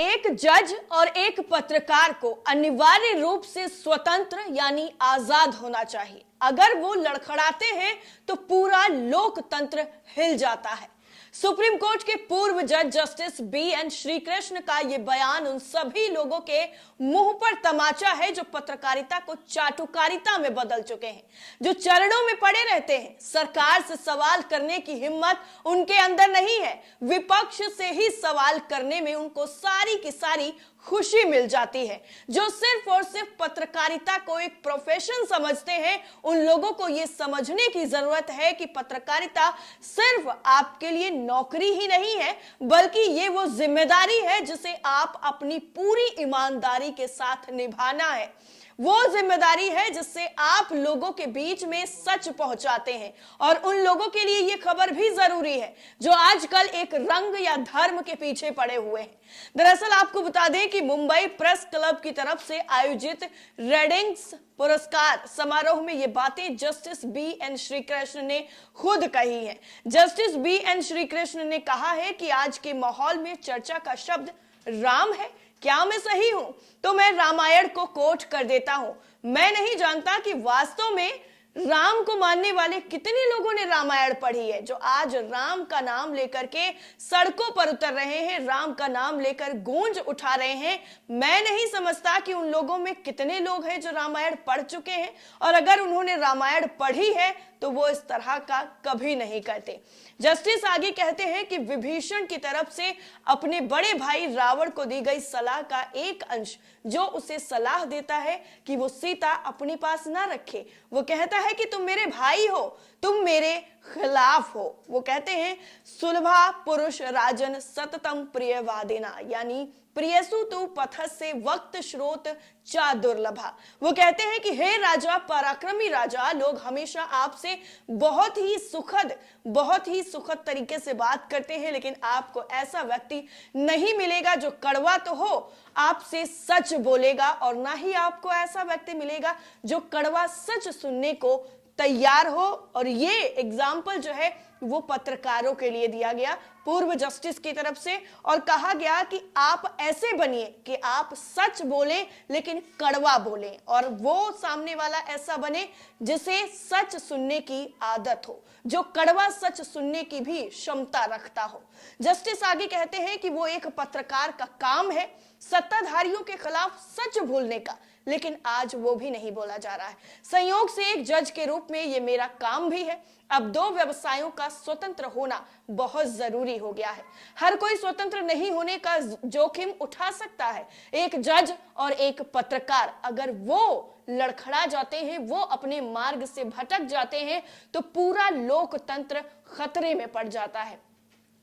एक जज और एक पत्रकार को अनिवार्य रूप से स्वतंत्र यानी आजाद होना चाहिए। अगर वो लड़खड़ाते हैं तो पूरा लोकतंत्र हिल जाता है। सुप्रीम कोर्ट के पूर्व जज जस्टिस बी.एन. श्रीकृष्ण का यह बयान उन सभी लोगों के मुंह पर तमाचा है जो पत्रकारिता को चाटुकारिता में बदल चुके हैं, जो चरणों में पड़े रहते हैं। सरकार से सवाल करने की हिम्मत उनके अंदर नहीं है। विपक्ष से ही सवाल करने में उनको सारी की सारी खुशी मिल जाती है। जो सिर्फ और सिर्फ पत्रकारिता को एक प्रोफेशन समझते हैं, उन लोगों को यह समझने की जरूरत है कि पत्रकारिता सिर्फ आपके लिए नौकरी ही नहीं है, बल्कि ये वो जिम्मेदारी है जिसे आप अपनी पूरी ईमानदारी के साथ निभाना है। वो जिम्मेदारी है जिससे आप लोगों के बीच में सच पहुंचाते हैं, और उन लोगों के लिए ये खबर भी जरूरी है जो आजकल एक रंग या धर्म के पीछे पड़े हुए हैं। दरअसल आपको बता दें कि मुंबई प्रेस क्लब की तरफ से आयोजित रेडिंग्स पुरस्कार समारोह में ये बातें जस्टिस बी.एन. श्रीकृष्ण ने खुद कही है। Justice BN. श्रीकृष्ण ने कहा है कि आज के माहौल में चर्चा का शब्द राम है। क्या मैं सही हूं? तो मैं रामायण को कोट कर देता हूं। मैं नहीं जानता कि वास्तव में राम को मानने वाले कितने लोगों ने रामायण पढ़ी है, जो आज राम का नाम लेकर के सड़कों पर उतर रहे हैं, राम का नाम लेकर गूंज उठा रहे हैं। मैं नहीं समझता कि उन लोगों में कितने लोग हैं जो रामायण पढ़ चुके हैं, और अगर उन्होंने रामायण पढ़ी है तो वो इस तरह का कभी नहीं करते। जस्टिस आगे कहते हैं कि विभीषण की तरफ से अपने बड़े भाई रावण को दी गई सलाह का एक अंश जो उसे सलाह देता है कि वो सीता अपने पास ना रखे। वो कहता है कि तुम मेरे भाई हो, तुम मेरे खिलाफ हो। वो कहते हैं सुलभा पुरुष राजन सततम प्रियवादिना, यानी प्रियसु तु पथस्य वक्त श्रोत चा दुर्लभा। वो कहते हैं कि हे राजा, पराक्रमी राजा, लोग हमेशा आपसे बहुत ही सुखद तरीके से बात करते हैं, लेकिन आपको ऐसा व्यक्ति नहीं मिलेगा जो कड़वा तो हो, आपसे सच बोलेगा, और ना ही आपको ऐसा व्यक्ति मिलेगा जो कड़वा सच सुनने को तैयार हो। और ये एग्जाम्पल जो है वो पत्रकारों के लिए दिया गया पूर्व जस्टिस की तरफ से, और कहा गया कि आप ऐसे बनिए कि आप सच बोलें लेकिन कड़वा बोलें, और वो सामने वाला ऐसा बने जिसे सच सुनने की आदत हो, जो कड़वा सच सुनने की भी क्षमता रखता हो। जस्टिस आगे कहते हैं कि वो एक पत्रकार का काम है सत्ताधारियों के खिलाफ सच बोलने का, लेकिन आज वो भी नहीं बोला जा रहा है। संयोग से एक जज के रूप में ये मेरा काम भी है। अब दो व्यवसायों का स्वतंत्र होना बहुत जरूरी हो गया है। हर कोई स्वतंत्र नहीं होने का जोखिम उठा सकता है। एक जज और एक पत्रकार अगर वो लड़खड़ा जाते हैं, वो अपने मार्ग से भटक जाते हैं, तो पूरा लोकतंत्र खतरे में पड़ जाता है।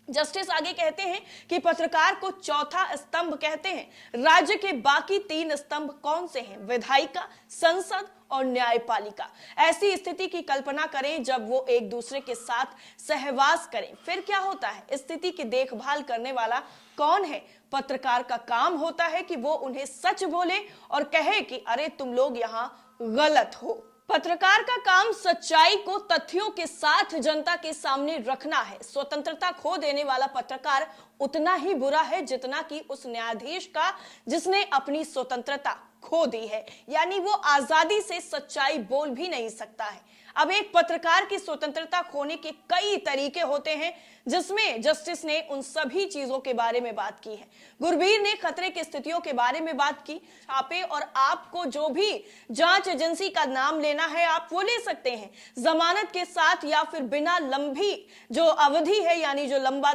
जस्टिस आगे कहते हैं कि पत्रकार को चौथा स्तंभ कहते हैं। राज्य के बाकी तीन स्तंभ कौन से हैं? विधायिका, संसद और न्यायपालिका। ऐसी स्थिति की कल्पना करें जब वो एक दूसरे के साथ सहवास करें, फिर क्या होता है? स्थिति की देखभाल करने वाला कौन है? पत्रकार का काम होता है कि वो उन्हें सच बोले और कहे कि अरे तुम लोग यहाँ गलत हो। पत्रकार का काम सच्चाई को तथ्यों के साथ जनता के सामने रखना है। स्वतंत्रता खो देने वाला पत्रकार उतना ही बुरा है जितना कि उस न्यायाधीश का जिसने अपनी स्वतंत्रता खो दी है, यानी वो आजादी से सच्चाई बोल भी नहीं सकता है। अब एक पत्रकार की स्वतंत्रता खोने के कई तरीके होते हैं, जिसमें जस्टिस ने उन सभी चीजों के बारे में बात की है। गुरबीर ने खतरे की स्थितियों के बारे में बात की। छापे और आपको जो भी जांच एजेंसी का नाम लेना है आप वो ले सकते हैं, जमानत के साथ या फिर बिना। लंबी जो अवधि है यानी जो लंबा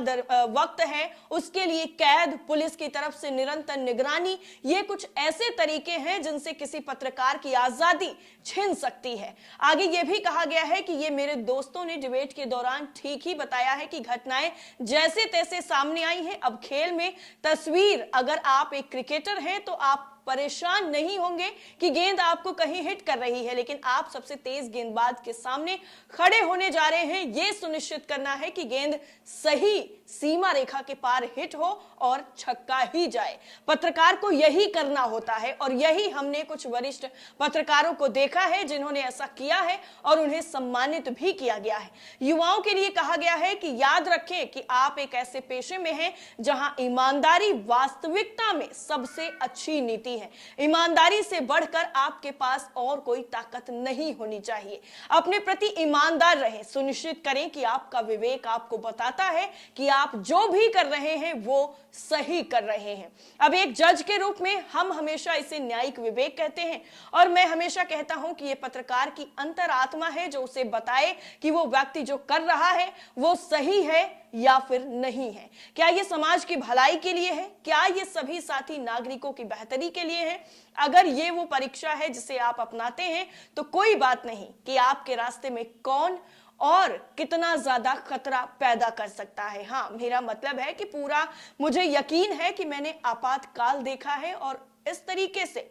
वक्त है उसके लिए कैद, पुलिस की तरफ से निरंतर निगरानी, ये कुछ ऐसे तरीके हैं जिनसे किसी पत्रकार की आजादी छिन सकती है। आगे ये भी कहा गया है कि ये मेरे दोस्तों ने डिबेट के दौरान ठीक ही बताया है कि घटनाएं जैसे तैसे सामने आई हैं। अब खेल में तस्वीर, अगर आप एक क्रिकेटर हैं तो आप परेशान नहीं होंगे कि गेंद आपको कहीं हिट कर रही है, लेकिन आप सबसे तेज गेंदबाज के सामने खड़े होने जा रहे हैं। यह सुनिश्चित करना है कि गेंद सही सीमा रेखा के पार हिट हो और छक्का ही जाए। पत्रकार को यही करना होता है, और यही हमने कुछ वरिष्ठ पत्रकारों को देखा है जिन्होंने ऐसा किया है, और उन्हें सम्मानित भी किया गया है। युवाओं के लिए कहा गया है कि याद रखें कि आप एक ऐसे पेशे में हैं जहां ईमानदारी वास्तविकता में सबसे अच्छी नीति है। ईमानदारी से बढ़कर आपके पास और कोई ताकत नहीं होनी चाहिए। अपने प्रति ईमानदार रहें, सुनिश्चित करें कि आपका विवेक आपको बताता है कि आप जो भी कर रहे हैं वो सही कर रहे हैं। अब एक जज के रूप में हम हमेशा इसे न्यायिक विवेक कहते हैं, और मैं हमेशा कहता हूं कि यह पत्रकार की अंतरात्मा है जो उसे बताए कि वो व्यक्ति जो कर रहा है वो सही है या फिर नहीं है। क्या ये समाज की भलाई के लिए है? क्या ये सभी साथी नागरिकों की बेहतरी के लिए है? अगर ये वो परीक्षा है जिसे आप अपनाते हैं तो कोई बात नहीं कि आपके रास्ते में कौन और कितना ज्यादा खतरा पैदा कर सकता है। हाँ, मेरा मतलब है कि पूरा मुझे यकीन है कि मैंने आपातकाल देखा है, और इस तरीके से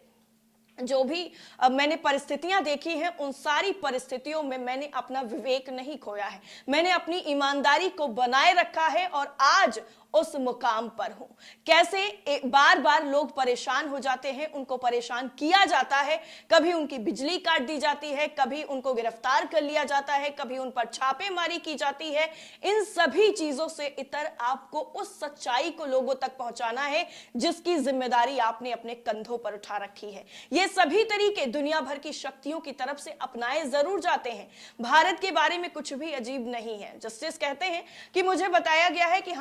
जो भी मैंने परिस्थितियां देखी हैं उन सारी परिस्थितियों में मैंने अपना विवेक नहीं खोया है। मैंने अपनी ईमानदारी को बनाए रखा है और आज उस मुकाम पर हूं। कैसे बार बार लोग परेशान हो जाते हैं, उनको परेशान किया जाता है, कभी उनकी बिजली काट दी जाती है, कभी उनको गिरफ्तार कर लिया जाता है, कभी उन पर छापेमारी की जाती है। इन सभी चीजों से इतर आपको उस सच्चाई को लोगों तक पहुंचाना है जिसकी जिम्मेदारी आपने अपने कंधों पर उठा रखी है। ये सभी तरीके दुनिया भर की शक्तियों की तरफ से अपनाए जरूर जाते हैं। भारत के बारे में कुछ भी अजीब नहीं है। जस्टिस कहते हैं कि मुझे बताया गया है कि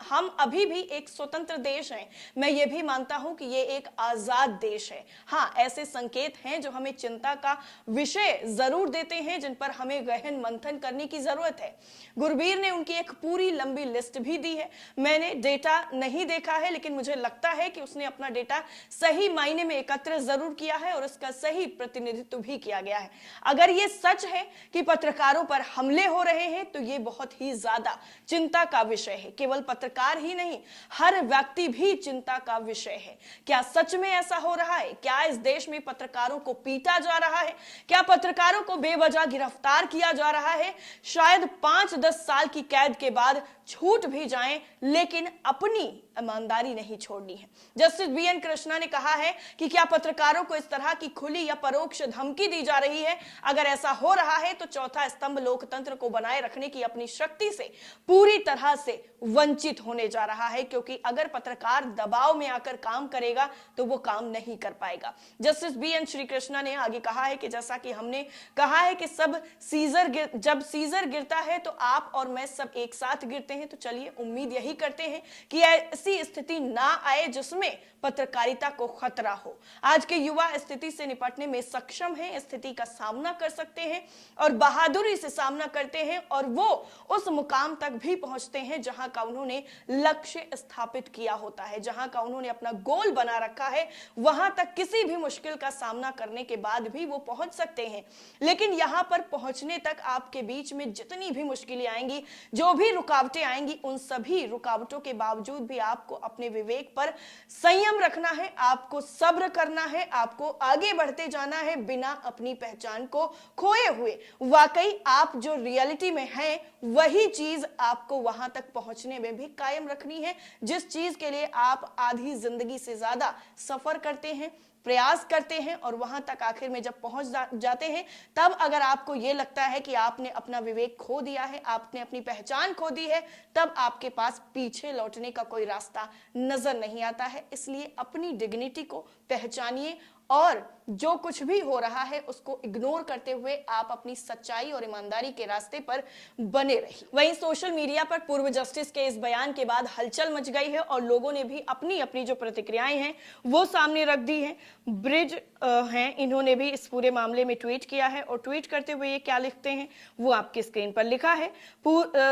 हम अभी भी एक स्वतंत्र देश हैं। मैं ये भी मानता हूं कि ये एक आजाद देश है। हाँ, ऐसे संकेत हैं जो हमें चिंता का विषय जरूर देते हैं, जिन पर हमें गहन मंथन करने की जरूरत है। गुरबीर ने उनकी एक पूरी लंबी लिस्ट भी दी है। मैंने डेटा नहीं देखा है, लेकिन मुझे लगता है कि उसने अपना डेटा सही मायने में एकत्र जरूर किया है और इसका सही प्रतिनिधित्व भी किया गया है। अगर ये सच है कि पत्रकारों पर हमले हो रहे हैं तो ये बहुत ही ज्यादा चिंता का विषय है। केवल पत्रकार ही नहीं, हर व्यक्ति भी चिंता का विषय है। क्या सच में ऐसा हो रहा है? क्या इस देश में पत्रकारों को पीटा जा रहा है? क्या पत्रकारों को बेवजह गिरफ्तार किया जा रहा है? शायद 5-10 साल की कैद के बाद छूट भी जाएं, लेकिन अपनी ईमानदारी नहीं छोड़नी है। जस्टिस BN कृष्णा ने कहा है कि क्या पत्रकारों को इस तरह की खुली या परोक्ष धमकी दी जा रही है? अगर ऐसा हो रहा है तो चौथा स्तंभ लोकतंत्र को बनाए रखने की अपनी शक्ति से पूरी तरह से वंचित होने जा रहा है, क्योंकि अगर पत्रकार दबाव में आकर काम करेगा तो वो काम नहीं कर पाएगा। जस्टिस BN श्री कृष्णा ने आगे कहा है कि जैसा कि हमने कहा है कि जब सीजर गिरता है तो आप और मैं सब एक साथ गिरते हैं, तो चलिए उम्मीद यही करते हैं कि ऐसी स्थिति ना आए जिसमें पत्रकारिता को खतरा हो। आज के युवा स्थिति से निपटने में सक्षम हैं, स्थिति का सामना कर सकते हैं और बहादुरी से सामना करते हैं, और वो उस मुकाम तक भी पहुंचते हैं जहां का उन्होंने लक्ष्य स्थापित किया होता है, जहां का उन्होंने अपना गोल बना रखा है। वहां तक किसी भी मुश्किल का सामना करने के बाद भी वो पहुंच सकते हैं। लेकिन यहां पर पहुंचने तक आपके बीच में जितनी भी मुश्किलें आएंगी, जो भी रुकावटें आएंगी, उन सभी रुकावटों के बावजूद भी आपको अपने विवेक पर संयम रखना है, आपको सब्र करना है, आपको आगे बढ़ते जाना है बिना अपनी पहचान को खोए हुए। वाकई आप जो रियलिटी में हैं वही चीज आपको वहां तक पहुंचने में भी कायम रखनी है, जिस चीज के लिए आप आधी जिंदगी से ज्यादा सफर करते हैं, प्रयास करते हैं, और वहां तक आखिर में जब पहुंच जाते हैं तब अगर आपको यह लगता है कि आपने अपना विवेक खो दिया है, आपने अपनी पहचान खो दी है, तब आपके पास पीछे लौटने का कोई रास्ता नजर नहीं आता है। इसलिए अपनी डिग्निटी को पहचानिए और जो कुछ भी हो रहा है उसको इग्नोर करते हुए आप अपनी सच्चाई और ईमानदारी के रास्ते पर बने रहिए। वहीं सोशल मीडिया पर पूर्व जस्टिस के इस बयान के बाद हलचल मच गई है और लोगों ने भी अपनी अपनी जो प्रतिक्रियाएं हैं वो सामने रख दी हैं। ब्रिज हैं, इन्होंने भी इस पूरे मामले में ट्वीट किया है और ट्वीट करते हुए ये क्या लिखते हैं वो आपकी स्क्रीन पर लिखा है।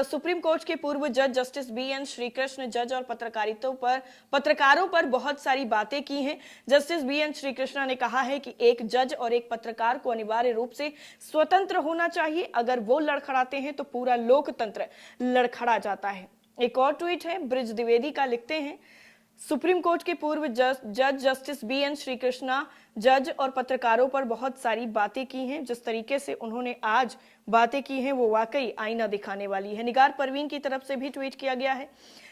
सुप्रीम कोर्ट के पूर्व जज जस्टिस BN श्रीकृष्ण जज और पत्रकारों पर बहुत सारी बातें की हैं। जस्टिस BN श्रीकृष्ण ने कहा है कि एक जज और एक पत्रकार को अनिवार्य रूप से स्वतंत्र होना चाहिए। अगर वो लड़खड़ाते हैं तो पूरा लोकतंत्र लड़खड़ा जाता है। एक और ट्वीट है, ब्रिज द्विवेदी का, लिखते हैं सुप्रीम कोर्ट के पूर्व जज जस्टिस बी.एन. श्रीकृष्णा जज और पत्रकारों पर बहुत सारी बातें की हैं। जिस तरीके से उन्होंने आज बातें की हैं वो वाकई आईना दिखाने वाली है। निगार परवीन की तरफ से भी ट्वीट किया गया है।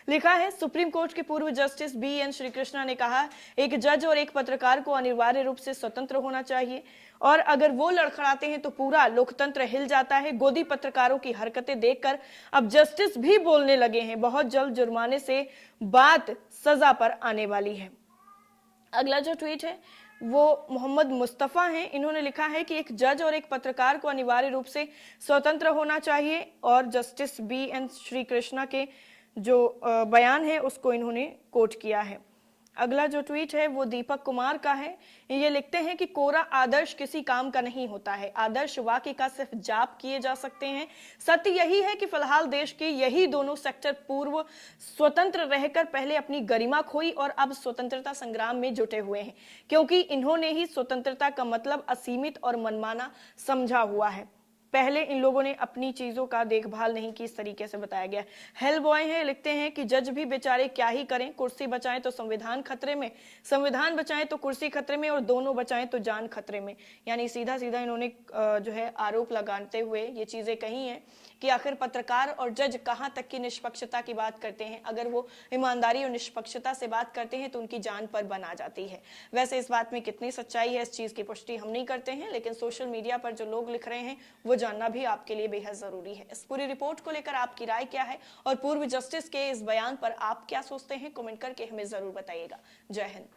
लिखा है, सुप्रीम कोर्ट के पूर्व जस्टिस बी.एन. श्रीकृष्णा ने कहा, एक जज और एक पत्रकार को अनिवार्य रूप से स्वतंत्र होना चाहिए और अगर वो लड़खड़ाते हैं तो पूरा लोकतंत्र हिल जाता है। गोदी पत्रकारों की हरकतें देखकर अब जस्टिस भी बोलने लगे हैं। बहुत जल्द जुर्माने से बात सजा पर आने वाली है। अगला जो ट्वीट है वो मोहम्मद मुस्तफ़ा हैं। इन्होंने लिखा है कि एक जज और एक पत्रकार को अनिवार्य रूप से स्वतंत्र होना चाहिए और जस्टिस बी.एन. श्रीकृष्णा के जो बयान है उसको इन्होंने कोट किया है। अगला जो ट्वीट है वो दीपक कुमार का है। ये लिखते हैं कि कोरा आदर्श किसी काम का नहीं होता है, आदर्श वाक्य का सिर्फ जाप किए जा सकते हैं। सत्य यही है कि फिलहाल देश के यही दोनों सेक्टर पूर्व स्वतंत्र रहकर पहले अपनी गरिमा खोई और अब स्वतंत्रता संग्राम में जुटे हुए हैं, क्योंकि इन्होंने ही स्वतंत्रता का मतलब असीमित और मनमाना समझा हुआ है। पहले इन लोगों ने अपनी चीजों का देखभाल नहीं की, इस तरीके से बताया गया। हेल बॉय है, लिखते हैं कि जज भी बेचारे क्या ही करें, कुर्सी बचाएं तो संविधान खतरे में, संविधान बचाएं तो कुर्सी खतरे में और दोनों बचाएं तो जान खतरे में। यानी सीधा सीधा इन्होंने जो है आरोप लगाते हुए ये चीजें कही हैं कि आखिर पत्रकार और जज कहां तक की निष्पक्षता की बात करते हैं। अगर वो ईमानदारी और निष्पक्षता से बात करते हैं तो उनकी जान पर बन आ जाती है। वैसे इस बात में कितनी सच्चाई है इस चीज की पुष्टि हम नहीं करते हैं, लेकिन सोशल मीडिया पर जो लोग लिख रहे हैं वो जानना भी आपके लिए बेहद जरूरी है। इस पूरी रिपोर्ट को लेकर आपकी राय क्या है और पूर्व जस्टिस के इस बयान पर आप क्या सोचते हैं, कमेंट करके हमें जरूर बताइएगा। जय हिंद।